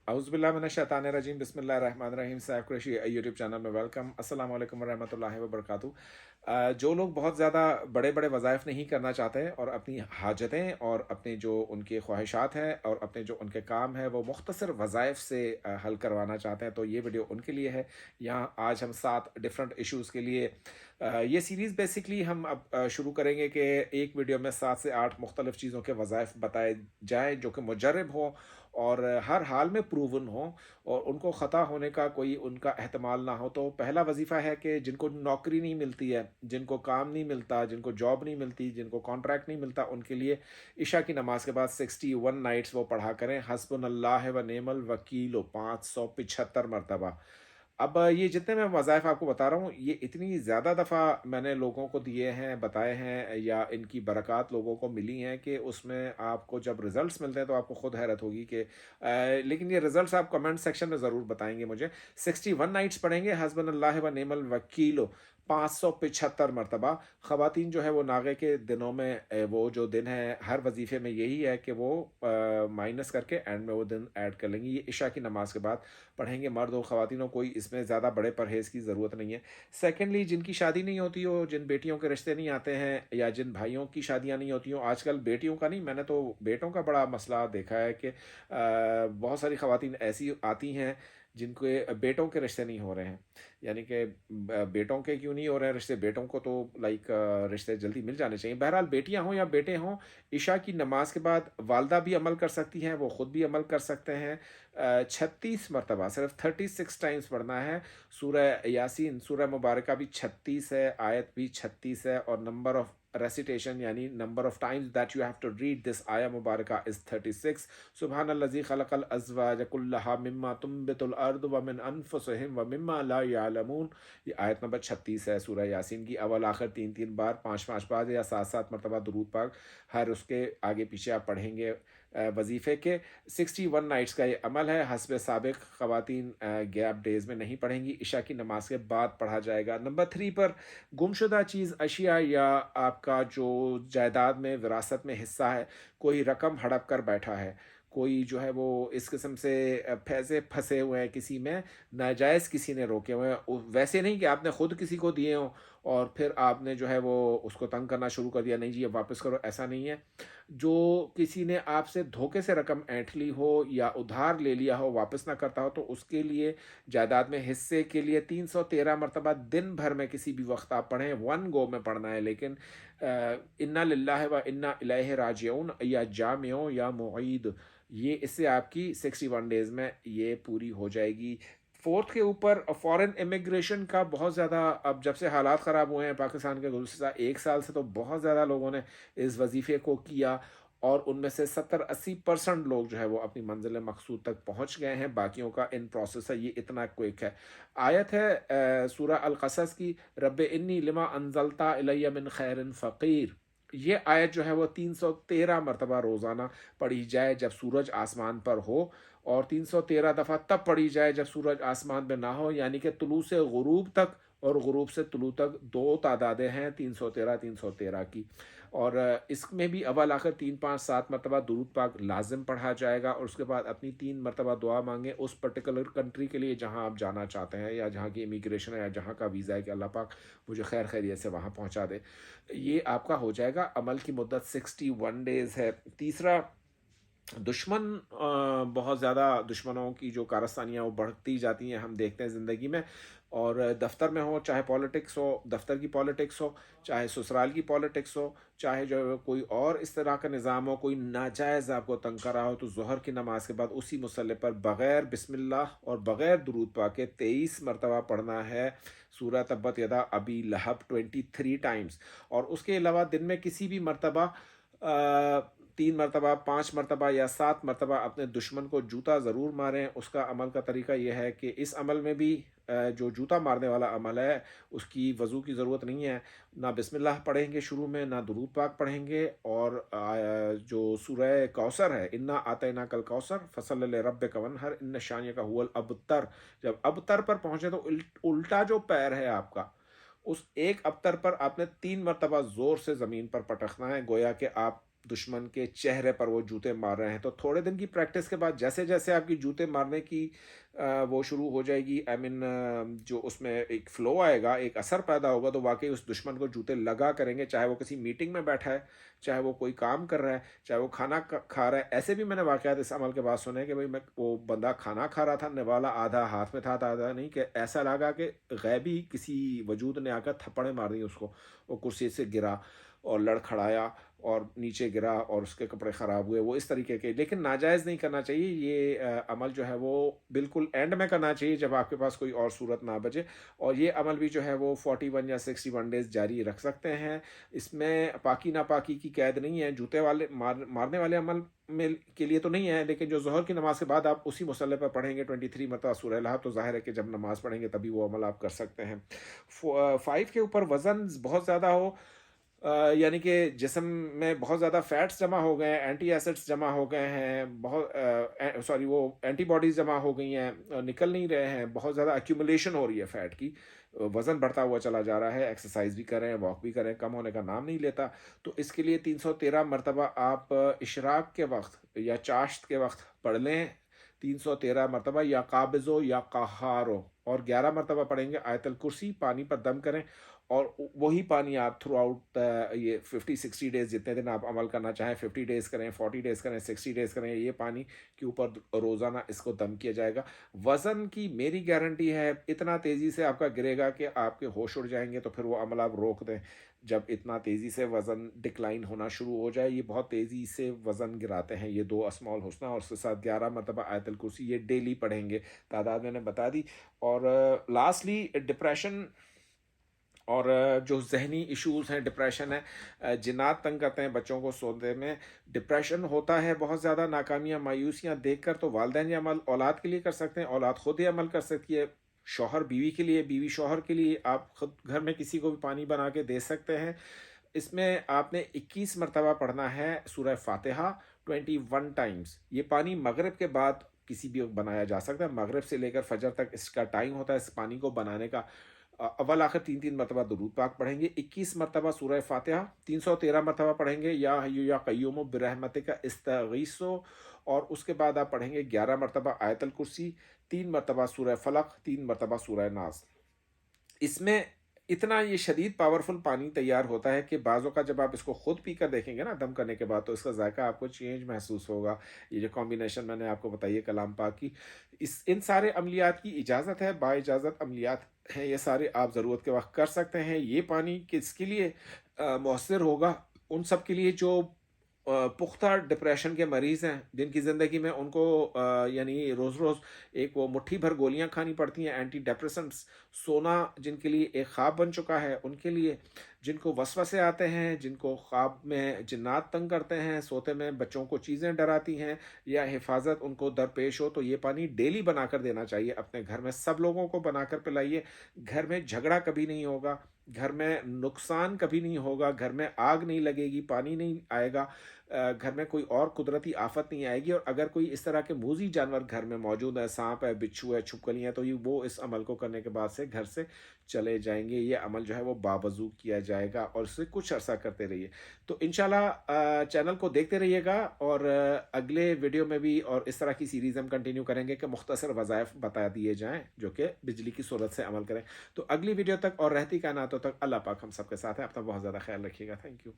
अऊज़ु बिल्लाहि मिनश शैतानिर रजीम बिस्मिल्लाहिर रहमानिर रहीम। Saif Qureshi YouTube channel में welcome. अस्सलाम वालेकुम वरहमतुल्लाहि वबरकातुहू। जो लोग बहुत ज़्यादा बड़े बड़े वज़ाइफ नहीं करना चाहते और अपनी हाजतें और अपने जो उनके ख्वाहिशात हैं और अपने जो उनके काम हैं वो मुख्तसर वज़ाइफ से हल करवाना चाहते हैं, तो ये वीडियो उनके लिए है। यहाँ आज हम 7 डिफरेंट इश्यूज़ के लिए ये सीरीज़ बेसिकली हम अब शुरू करेंगे कि एक वीडियो में 7 से 8 मुख्तलिफ़ चीज़ों के वज़ाइफ बताए जाएँ जो कि मुजर्रब हों और हर हाल में प्रूवन हो और उनको ख़ता होने का कोई उनका एहतमाल ना हो। तो पहला वजीफ़ा है कि जिनको नौकरी नहीं मिलती है, जिनको काम नहीं मिलता, जिनको जॉब नहीं मिलती, जिनको कॉन्ट्रैक्ट नहीं मिलता, उनके लिए इशा की नमाज के बाद 61 नाइट्स वो पढ़ा करें। हस्बुनल्लाह व नेमल वकील 575 मरतबा। अब ये जितने मैं वज़ाइफ आपको बता रहा हूँ, ये इतनी ज़्यादा दफ़ा मैंने लोगों को दिए हैं, बताए हैं या इनकी बरक़ात लोगों को मिली हैं कि उसमें आपको जब रिज़ल्ट्स मिलते हैं तो आपको ख़ुद हैरत होगी कि लेकिन ये रिज़ल्ट्स आप कमेंट सेक्शन में ज़रूर बताएँगे मुझे। 61 नाइट्स पढ़ेंगे हस्बुनल्लाह व निअमल वकील 575 मरतबा। ख़वातीन जो है वो नागे के दिनों में वो जो दिन है हर वजीफ़े में यही है कि वो माइनस करके एंड में वो दिन ऐड कर लेंगी। ये इशा की नमाज के बाद पढ़ेंगे मर्द और ख़वातीनों, कोई इसमें ज़्यादा बड़े परहेज़ की ज़रूरत नहीं है। सेकेंडली, जिनकी शादी नहीं होती हो, जिन बेटियों के रिश्ते नहीं आते हैं या जिन भाइयों की शादियां नहीं होती हों, आजकल बेटियों का नहीं, मैंने तो बेटों का बड़ा मसला देखा है कि बहुत सारी ख़वातीन ऐसी आती हैं जिनके बेटों के रिश्ते नहीं हो रहे हैं। यानी कि बेटों के क्यों नहीं हो रहे हैं रिश्ते, बेटों को तो लाइक रिश्ते जल्दी मिल जाने चाहिए। बहरहाल बेटियां हों या बेटे हों, इशा की नमाज के बाद वालदा भी अमल कर सकती हैं, वो ख़ुद भी अमल कर सकते हैं। 36 मरतबा, सिर्फ 36 टाइम्स पढ़ना है। सूरह यासीन, सूरह मुबारक भी 36 है, आयत भी 36 है और नंबर ऑफ रेसिटेशन यानी number of times that you have to read this आया मुबारका इज़ 36। सुबहानल्लज़ी खलक़ल अज़वाज कुल्लहा मिम्मा तुम्बितुल अर्द व मिन अनफुसिहिम व मिम्मा ला यअलमून। ये आयत नंबर 36 है सूरह यासीन की। अव्वल आखिर 3-3 बार, 5-5 बार या 7-7 मरतबा दुरूद पाक हर उसके आगे पीछे आप पढ़ेंगे। वजीफ़े के 61 नाइट्स का ये अमल है। हस्ब साबिक ख़वातीन गैप डेज़ में नहीं पढ़ेंगी, इशा की नमाज के बाद पढ़ा जाएगा। नंबर 3 पर गुमशुदा चीज़, अशिया या आपका जो जायदाद में विरासत में हिस्सा है, कोई रकम हड़प कर बैठा है, कोई जो है वो इस किस्म से पैसे फंसे हुए हैं किसी में, नाजायज़ किसी ने रोके हुए हैं, वैसे नहीं कि आपने खुद किसी को दिए हों और फिर आपने जो है वो उसको तंग करना शुरू कर दिया, नहीं जी अब वापस करो, ऐसा नहीं है। जो किसी ने आपसे धोखे से रकम ऐंठ ली हो या उधार ले लिया हो, वापस ना करता हो, तो उसके लिए जायदाद में हिस्से के लिए 313 मरतबा दिन भर में किसी भी वक्त आप पढ़ें। वन गो में पढ़ना है, लेकिन इन्ना लिल्लाहि व इन्ना इलैहि राजिऊन या जामिओ या मुईद, ये इससे आपकी 61 डेज़ में ये पूरी हो जाएगी। फोर्थ के ऊपर फॉरेन इमिग्रेशन का बहुत ज़्यादा, अब जब से हालात ख़राब हुए हैं पाकिस्तान के, गुज़श्ता 1 साल से तो बहुत ज़्यादा लोगों ने इस वजीफ़े को किया और उनमें से 70-80% लोग जो है वो अपनी मंजिल मकसूद तक पहुँच गए हैं। बाकियों का इन प्रोसेस है, ये इतना क्विक है। आयत है सूरह अल क़सस की, रब्बे इन्नी लिमा अनज़लता इलैया मिन खैरिन फ़क़ीर। ये आयत जो है वो 313 मरतबा रोज़ाना पढ़ी जाए जब सूरज आसमान पर हो, और 313 दफ़ा तब पढ़ी जाए जब सूरज आसमान में ना हो, यानी कि तुलू से गुरूब तक और गुरूब से तुलू तक दो तादादें हैं 313 की। और इसमें भी अव्वल आखिर 3-5-7 मरतबा दुरूद पाक लाजिम पढ़ा जाएगा और उसके बाद अपनी 3 मरतबा दुआ मांगे उस पर्टिकुलर कंट्री के लिए जहां आप जाना चाहते हैं या जहां की इमिग्रेशन है या जहां का वीज़ा है कि अल्लाह पाक मुझे खैर खैरियत से वहां पहुंचा दे। ये आपका हो जाएगा। अमल की मुद्दत 61 डेज़ है। तीसरा, दुश्मन बहुत ज़्यादा दुश्मनों की जो कारस्तानियाँ वो बढ़ती जाती हैं, हम देखते हैं ज़िंदगी में। और दफ्तर में हो, चाहे पॉलिटिक्स हो, दफ्तर की पॉलिटिक्स हो, चाहे ससुराल की पॉलिटिक्स हो, चाहे जो है कोई और इस तरह का निज़ाम हो, कोई नाजायज़ आपको तंग कर रहा हो, तो ज़ोहर की नमाज के बाद उसी मुसल्ले पर बग़ैर बिस्मिल्लाह और बग़ैर दुरूद पाक के 23 मरतबा पढ़ना है सूरह तब्बत यदा अबी लहब 23 टाइम्स। और उसके अलावा दिन में किसी भी मरतबा 3 मरतबा, 5 मरतबा या 7 मरतबा अपने दुश्मन को जूता ज़रूर मारें। उसका अमल का तरीका यह है कि इस अमल में भी जो जूता मारने वाला अमल है उसकी वज़ू की ज़रूरत नहीं है, ना बिस्मिल्लाह पढ़ेंगे शुरू में, ना दुरूद पाक पढ़ेंगे। और जो सूरह कौसर है, इन्ना आतैना कल कौसर फसल लिरब्बिक वन्हर इन्न शानियका हुवल अबतर, जब अबतर पर पहुँचे तो उल्टा जो पैर है आपका, उस एक अबतर पर आपने 3 मरतबा ज़ोर से ज़मीन पर पटकना है, गोया कि आप دشمن کے چہرے پر وہ جوتے مار رہے ہیں. تو تھوڑے دن کی پریکٹس کے بعد جیسے جیسے آپ کی جوتے مارنے کی وہ شروع ہو جائے گی, آئی مین جو اس میں ایک فلو آئے گا, ایک اثر پیدا ہوگا, تو واقعی اس دشمن کو جوتے لگا کریں گے, چاہے وہ کسی میٹنگ میں بیٹھا ہے, چاہے وہ کوئی کام کر رہا ہے, چاہے وہ کھانا کھا رہا ہے. ایسے بھی میں نے واقعات اس عمل کے بعد سنے کہ بھائی میں وہ بندہ کھانا کھا رہا تھا, نوالا آدھا ہاتھ میں تھا آدھا نہیں, کہ ایسا لگا کہ غیبی کسی وجود نے آ کر تھپڑیں مار دی اس کو. وہ کرسی سے گرا اور لڑکھڑایا اور نیچے گرا اور اس کے کپڑے خراب ہوئے, وہ اس طریقے کے. لیکن ناجائز نہیں کرنا چاہیے یہ عمل جو ہے, وہ بالکل اینڈ میں کرنا چاہیے جب آپ کے پاس کوئی اور صورت نہ بچے. اور یہ عمل بھی جو ہے وہ 41 یا 61 ڈیز جاری رکھ سکتے ہیں. اس میں پاکی ناپاکی کی قید نہیں ہے. جوتے والے مارنے والے عمل میں کے لیے تو نہیں ہے, لیکن جو ظہر کی نماز کے بعد آپ اسی مصلی پر پڑھیں گے 23 مرتبہ سورہ لہب, تو ظاہر ہے کہ جب نماز پڑھیں گے تبھی وہ عمل آپ کر سکتے ہیں. 5 کے اوپر وزن بہت زیادہ ہو, یعنی کہ جسم میں بہت زیادہ فیٹس جمع ہو گئے ہیں, اینٹی ایسڈس جمع ہو گئے ہیں, بہت سوری وہ اینٹی باڈیز جمع ہو گئی ہیں, نکل نہیں رہے ہیں, بہت زیادہ ایکیومولیشن ہو رہی ہے فیٹ کی, وزن بڑھتا ہوا چلا جا رہا ہے, ایکسرسائز بھی کریں, واک بھی کریں, کم ہونے کا نام نہیں لیتا. تو اس کے لیے 313 مرتبہ آپ اشراق کے وقت یا چاشت کے وقت پڑھ لیں, 313 مرتبہ, یا قابضو یا قہارو, اور 11 مرتبہ پڑھیں گے آیت الکرسی. پانی پر دم کریں اور وہی پانی آپ تھرو آؤٹ یہ 50-60 ڈیز, جتنے دن آپ عمل کرنا چاہیں, 50 ڈیز کریں, 40 ڈیز کریں, 60 ڈیز کریں, یہ پانی کے اوپر روزانہ اس کو دم کیا جائے گا. وزن کی میری گارنٹی ہے, اتنا تیزی سے آپ کا گرے گا کہ آپ کے ہوش اڑ جائیں گے, تو پھر وہ عمل آپ روک دیں. جب اتنا تیزی سے وزن ڈکلائن ہونا شروع ہو جائے, یہ بہت تیزی سے وزن گراتے ہیں یہ 2 اسماء الحسنی, اور اس کے ساتھ 11 مرتبہ آیت الکرسی, یہ ڈیلی پڑھیں گے. تعداد میں نے بتا دی. اور لاسٹلی ڈپریشن اور جو ذہنی ایشوز ہیں, ڈپریشن ہے, جنات تنگ کرتے ہیں بچوں کو سوتے میں, ڈپریشن ہوتا ہے بہت زیادہ, ناکامیاں مایوسیاں دیکھ کر, تو والدین یہ عمل اولاد کے لیے کر سکتے ہیں, اولاد خود یہ عمل کر سکتی ہے, شوہر بیوی کے لیے, بیوی شوہر کے لیے. آپ خود گھر میں کسی کو بھی پانی بنا کے دے سکتے ہیں. اس میں آپ نے 21 مرتبہ پڑھنا ہے سورہ فاتحہ 21 ٹائمز. یہ پانی مغرب کے بعد کسی بھی وقت بنایا جا سکتا ہے, مغرب سے لے کر فجر تک اس کا ٹائم ہوتا ہے اس پانی کو بنانے کا. اول آخر 3 مرتبہ درود پاک پڑھیں گے, 21 مرتبہ سورہ فاتحہ, 313 مرتبہ پڑھیں گے یا حیو یا قیوم برحمتک استغیثو, اور اس کے بعد آپ پڑھیں گے 11 مرتبہ آیت الکرسی, 3 مرتبہ سورہ فلق, 3 مرتبہ سورہ ناس. اس میں اتنا یہ شدید پاورفل پانی تیار ہوتا ہے کہ بعضوں کا جب آپ اس کو خود پی کر دیکھیں گے نا دم کرنے کے بعد, تو اس کا ذائقہ آپ کو چینج محسوس ہوگا. یہ جو کمبینیشن میں نے آپ کو بتائی ہے کلام پاک کی, ان سارے عملیات کی اجازت ہے, با اجازت عملیات ہیں یہ سارے, آپ ضرورت کے وقت کر سکتے ہیں. یہ پانی کس کے لیے مؤثر ہوگا؟ ان سب کے لیے جو پختہ ڈپریشن کے مریض ہیں, جن کی زندگی میں ان کو یعنی روز روز ایک وہ مٹھی بھر گولیاں کھانی پڑتی ہیں, اینٹی ڈپریسنٹس, سونا جن کے لیے ایک خواب بن چکا ہے, ان کے لیے, جن کو وسوسے آتے ہیں, جن کو خواب میں جنات تنگ کرتے ہیں, سوتے میں بچوں کو چیزیں ڈراتی ہیں, یا حفاظت ان کو درپیش ہو, تو یہ پانی ڈیلی بنا کر دینا چاہیے اپنے گھر میں. سب لوگوں کو بنا کر پلائیے. گھر میں جھگڑا کبھی نہیں ہوگا, گھر میں نقصان کبھی نہیں ہوگا, گھر میں آگ نہیں لگے گی, پانی نہیں آئے گا, گھر میں کوئی اور قدرتی آفت نہیں آئے گی. اور اگر کوئی اس طرح کے موذی جانور گھر میں موجود ہے, سانپ ہے, بچھو ہے, چھپکلیاں, تو یہ وہ اس عمل کو کرنے کے بعد سے گھر سے چلے جائیں گے. یہ عمل جو ہے وہ باوضو کیا جائے گا, اور اس سے کچھ عرصہ کرتے رہیے. تو انشاءاللہ چینل کو دیکھتے رہیے گا, اور اگلے ویڈیو میں بھی اور اس طرح کی سیریز ہم کنٹینیو کریں گے کہ مختصر وظائف بتا دیے جائیں جو کہ بجلی کی صورت سے عمل کریں. تو اگلی ویڈیو تک اور رہتی کائناتوں تک اللہ پاک ہم سب کے ساتھ ہے. اپنا بہت زیادہ خیال رکھیے گا. Thank you.